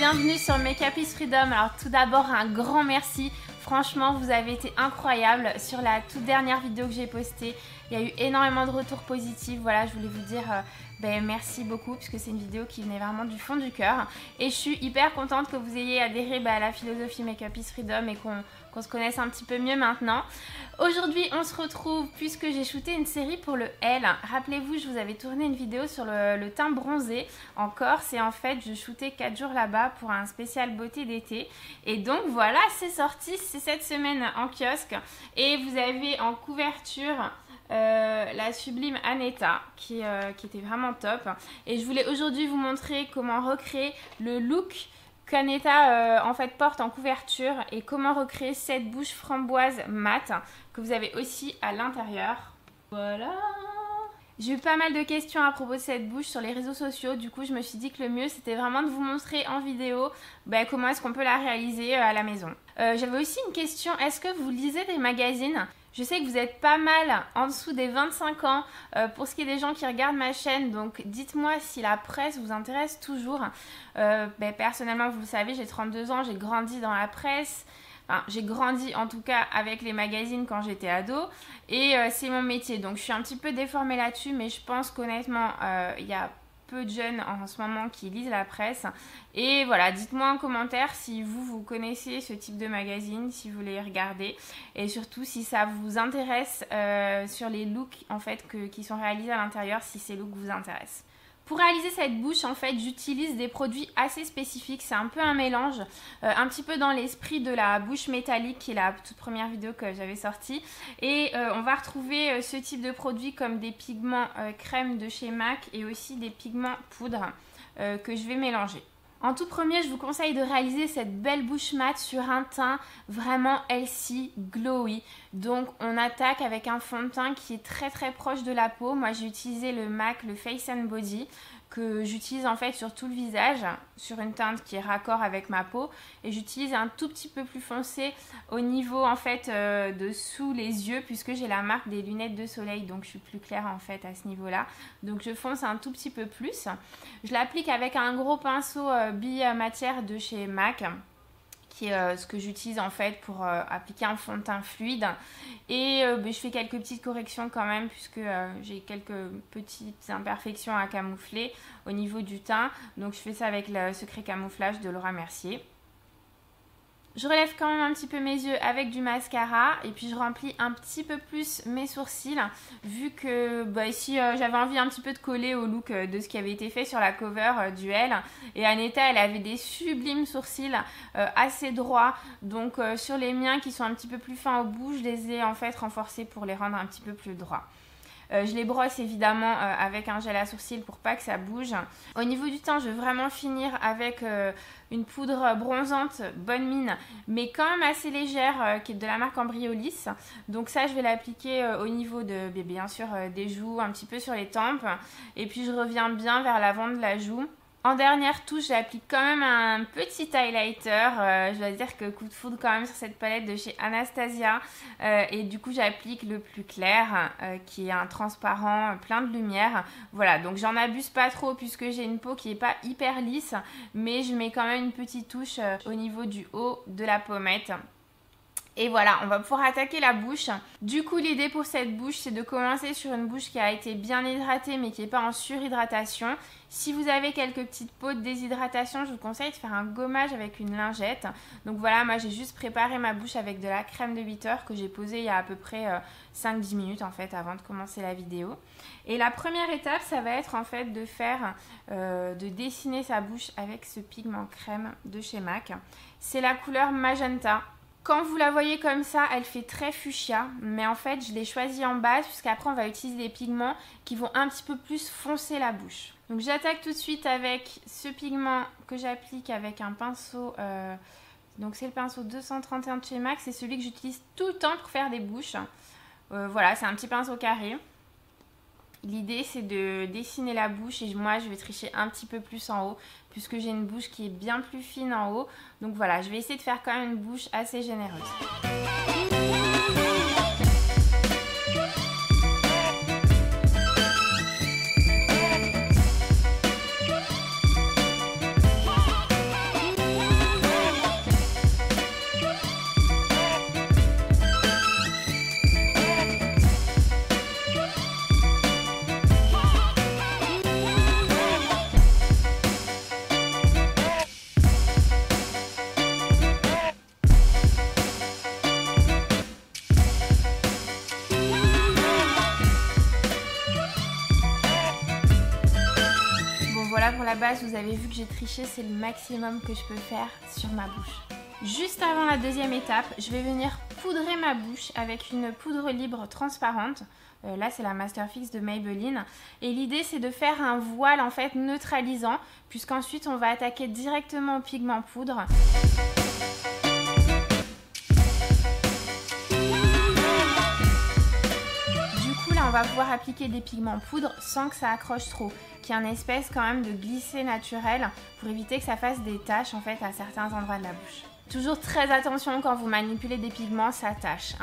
bienvenue sur Makeup is Freedom. Alors tout d'abord un grand merci, franchement vous avez été incroyables sur la toute dernière vidéo que j'ai postée. Il y a eu énormément de retours positifs, voilà je voulais vous dire merci beaucoup puisque c'est une vidéo qui venait vraiment du fond du cœur. Et je suis hyper contente que vous ayez adhéré à la philosophie Makeup is Freedom et qu'on se connaisse un petit peu mieux maintenant. Aujourd'hui on se retrouve puisque j'ai shooté une série pour le L. Rappelez-vous, je vous avais tourné une vidéo sur le teint bronzé en Corse et en fait je shootais 4 jours là-bas pour un spécial beauté d'été. Et donc voilà, c'est sorti, c'est cette semaine en kiosque et vous avez en couverture la sublime Aneta qui était vraiment top. Et je voulais aujourd'hui vous montrer comment recréer le look qu'Aneta en fait porte en couverture et comment recréer cette bouche framboise mat que vous avez aussi à l'intérieur. Voilà. J'ai eu pas mal de questions à propos de cette bouche sur les réseaux sociaux, du coup je me suis dit que le mieux c'était vraiment de vous montrer en vidéo comment est-ce qu'on peut la réaliser à la maison. J'avais aussi une question, est-ce que vous lisez des magazines ? Je sais que vous êtes pas mal en dessous des 25 ans pour ce qui est des gens qui regardent ma chaîne, donc dites-moi si la presse vous intéresse toujours. Personnellement, vous le savez, j'ai 32 ans, j'ai grandi dans la presse. Enfin, j'ai grandi en tout cas avec les magazines quand j'étais ado et c'est mon métier. Donc je suis un petit peu déformée là-dessus, mais je pense qu'honnêtement, il y a peu de jeunes en ce moment qui lisent la presse. Et voilà, dites-moi en commentaire si vous connaissez ce type de magazine, si vous les regardez et surtout si ça vous intéresse sur les looks en fait qui sont réalisés à l'intérieur, si ces looks vous intéressent. Pour réaliser cette bouche, en fait, j'utilise des produits assez spécifiques. C'est un peu un mélange, un petit peu dans l'esprit de la bouche métallique, qui est la toute première vidéo que j'avais sortie. Et on va retrouver ce type de produits comme des pigments crème de chez MAC et aussi des pigments poudre que je vais mélanger. En tout premier, je vous conseille de réaliser cette belle bouche mat sur un teint vraiment healthy, glowy. Donc on attaque avec un fond de teint qui est très proche de la peau. Moi j'ai utilisé le MAC, le Face and Body, que j'utilise en fait sur tout le visage, sur une teinte qui est raccord avec ma peau. Et j'utilise un tout petit peu plus foncé au niveau en fait de sous les yeux, puisque j'ai la marque des lunettes de soleil, donc je suis plus claire en fait à ce niveau-là. Donc je fonce un tout petit peu plus. Je l'applique avec un gros pinceau bi-matière de chez MAC, qui est ce que j'utilise en fait pour appliquer un fond de teint fluide. Et je fais quelques petites corrections quand même, puisque j'ai quelques petites imperfections à camoufler au niveau du teint. Donc je fais ça avec le Secret Camouflage de Laura Mercier. Je relève quand même un petit peu mes yeux avec du mascara et puis je remplis un petit peu plus mes sourcils, vu que ici j'avais envie un petit peu de coller au look de ce qui avait été fait sur la cover du L. Et Aneta, elle avait des sublimes sourcils assez droits, donc sur les miens qui sont un petit peu plus fins au bout, je les ai en fait renforcés pour les rendre un petit peu plus droits. Je les brosse évidemment avec un gel à sourcils pour pas que ça bouge. Au niveau du teint, je veux vraiment finir avec une poudre bronzante bonne mine, mais quand même assez légère, qui est de la marque Embryolis. Donc ça, je vais l'appliquer au niveau de, bien sûr, des joues, un petit peu sur les tempes. Et puis je reviens bien vers l'avant de la joue. En dernière touche, j'applique quand même un petit highlighter. Je dois dire que coup de foudre quand même sur cette palette de chez Anastasia. Et du coup, j'applique le plus clair, qui est un transparent plein de lumière. Voilà, donc j'en abuse pas trop puisque j'ai une peau qui n'est pas hyper lisse. Mais je mets quand même une petite touche au niveau du haut de la pommette. Et voilà, on va pouvoir attaquer la bouche. Du coup, l'idée pour cette bouche, c'est de commencer sur une bouche qui a été bien hydratée, mais qui n'est pas en surhydratation. Si vous avez quelques petites peaux de déshydratation, je vous conseille de faire un gommage avec une lingette. Donc voilà, moi j'ai juste préparé ma bouche avec de la crème de 8 heures que j'ai posée il y a à peu près 5-10 minutes en fait avant de commencer la vidéo. Et la première étape, ça va être en fait de faire, de dessiner sa bouche avec ce pigment crème de chez MAC. C'est la couleur Magenta. Quand vous la voyez comme ça, elle fait très fuchsia, mais en fait je l'ai choisi en base puisqu'après on va utiliser des pigments qui vont un petit peu plus foncer la bouche. Donc j'attaque tout de suite avec ce pigment que j'applique avec un pinceau, donc c'est le pinceau 231 de chez MAC, c'est celui que j'utilise tout le temps pour faire des bouches. Voilà, c'est un petit pinceau carré. L'idée c'est de dessiner la bouche et moi je vais tricher un petit peu plus en haut puisque j'ai une bouche qui est bien plus fine en haut. Donc voilà, je vais essayer de faire quand même une bouche assez généreuse. base, vous avez vu que j'ai triché, c'est le maximum que je peux faire sur ma bouche. Juste avant la deuxième étape, je vais venir poudrer ma bouche avec une poudre libre transparente. Là, c'est la Masterfix de Maybelline. Et l'idée, c'est de faire un voile en fait neutralisant, puisqu'ensuite, on va attaquer directement au pigment poudre. Du coup, là, on va pouvoir appliquer des pigments poudre sans que ça accroche trop, qui est une espèce quand même de glissé naturel pour éviter que ça fasse des taches en fait à certains endroits de la bouche. Toujours très attention quand vous manipulez des pigments, ça tâche.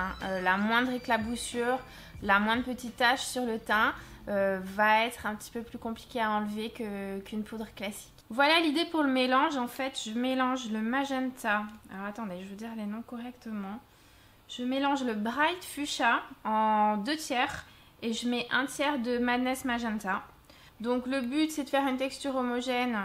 La moindre éclaboussure, la moindre petite tache sur le teint va être un petit peu plus compliqué à enlever qu'une poudre classique. Voilà l'idée pour le mélange. En fait, je mélange le magenta. Alors attendez, je veux dire les noms correctement. Je mélange le Bright Fuchsia en 2/3 et je mets 1/3 de Madness Magenta. Donc le but, c'est de faire une texture homogène.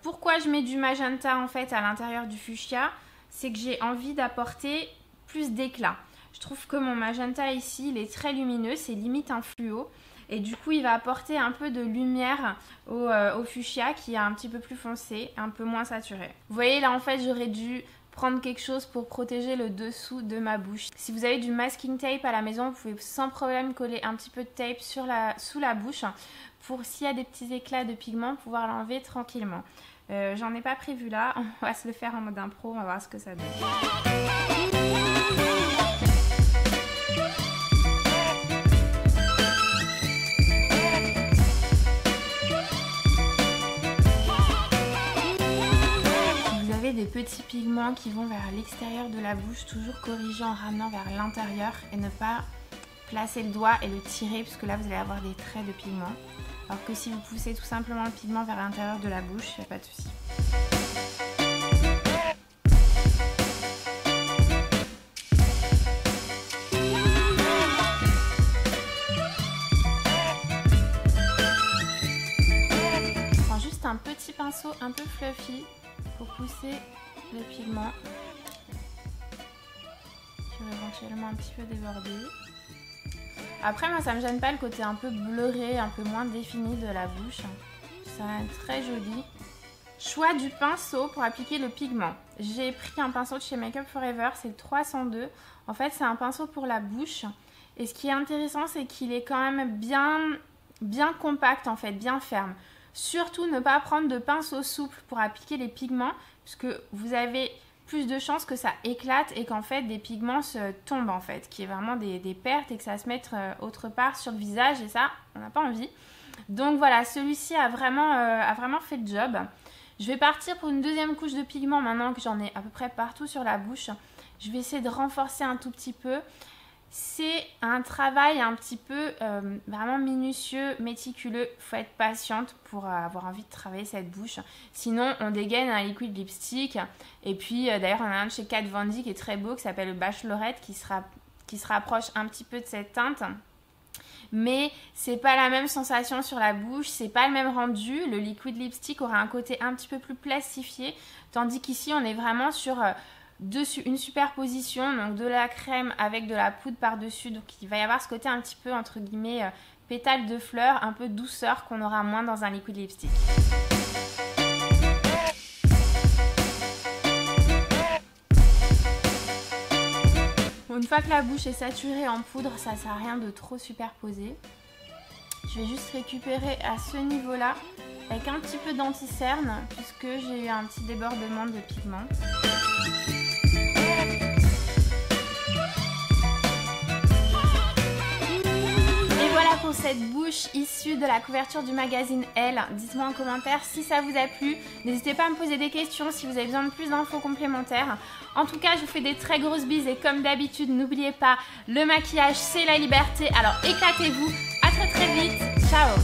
Pourquoi je mets du magenta en fait à l'intérieur du fuchsia? C'est que j'ai envie d'apporter plus d'éclat. Je trouve que mon magenta ici, il est très lumineux, c'est limite un fluo. Et du coup, il va apporter un peu de lumière au fuchsia qui est un petit peu plus foncé, un peu moins saturé. Vous voyez là en fait, j'aurais dû prendre quelque chose pour protéger le dessous de ma bouche. Si vous avez du masking tape à la maison, vous pouvez sans problème coller un petit peu de tape sous la bouche pour, s'il y a des petits éclats de pigment, pouvoir l'enlever tranquillement. J'en ai pas prévu là, on va se le faire en mode impro, on va voir ce que ça donne. Des petits pigments qui vont vers l'extérieur de la bouche, toujours corriger en ramenant vers l'intérieur et ne pas placer le doigt et le tirer parce que là vous allez avoir des traits de pigment, alors que si vous poussez tout simplement le pigment vers l'intérieur de la bouche, il n'y a pas de souci. Je prends juste un petit pinceau un peu fluffy pour pousser le pigment qui va éventuellement un petit peu déborder. Après moi ça me gêne pas le côté un peu bleuré, un peu moins défini de la bouche. Ça va être très joli. Choix du pinceau pour appliquer le pigment. J'ai pris un pinceau de chez Make Up For Ever, c'est le 302. En fait c'est un pinceau pour la bouche. Et ce qui est intéressant c'est qu'il est quand même bien compact en fait, bien ferme. Surtout ne pas prendre de pinceau souple pour appliquer les pigments, puisque vous avez plus de chances que ça éclate et qu'en fait des pigments se tombent en fait, qu'il y ait vraiment des pertes et que ça se mette autre part sur le visage et ça, on n'a pas envie. Donc voilà, celui-ci a vraiment fait le job. Je vais partir pour une deuxième couche de pigment maintenant que j'en ai à peu près partout sur la bouche. Je vais essayer de renforcer un tout petit peu. C'est un travail un petit peu vraiment minutieux, méticuleux. Il faut être patiente pour avoir envie de travailler cette bouche. Sinon, on dégaine un liquid lipstick. Et puis, d'ailleurs, on a un de chez Kat Von D qui est très beau, qui s'appelle le Bachelorette, qui se rapproche un petit peu de cette teinte. Mais c'est pas la même sensation sur la bouche, c'est pas le même rendu. Le liquid lipstick aura un côté un petit peu plus plastifié. Tandis qu'ici, on est vraiment sur... une superposition, donc de la crème avec de la poudre par-dessus, donc il va y avoir ce côté un petit peu entre guillemets pétale de fleurs, un peu douceur qu'on aura moins dans un liquid lipstick. Bon, une fois que la bouche est saturée en poudre, ça sert à rien de trop superposer. Je vais juste récupérer à ce niveau-là avec un petit peu d'anti-cerne puisque j'ai eu un petit débordement de pigment. Pour cette bouche issue de la couverture du magazine Elle. Dites-moi en commentaire si ça vous a plu. N'hésitez pas à me poser des questions si vous avez besoin de plus d'infos complémentaires. En tout cas, je vous fais des très grosses bises et comme d'habitude, n'oubliez pas, le maquillage, c'est la liberté. Alors éclatez-vous. À très vite. Ciao.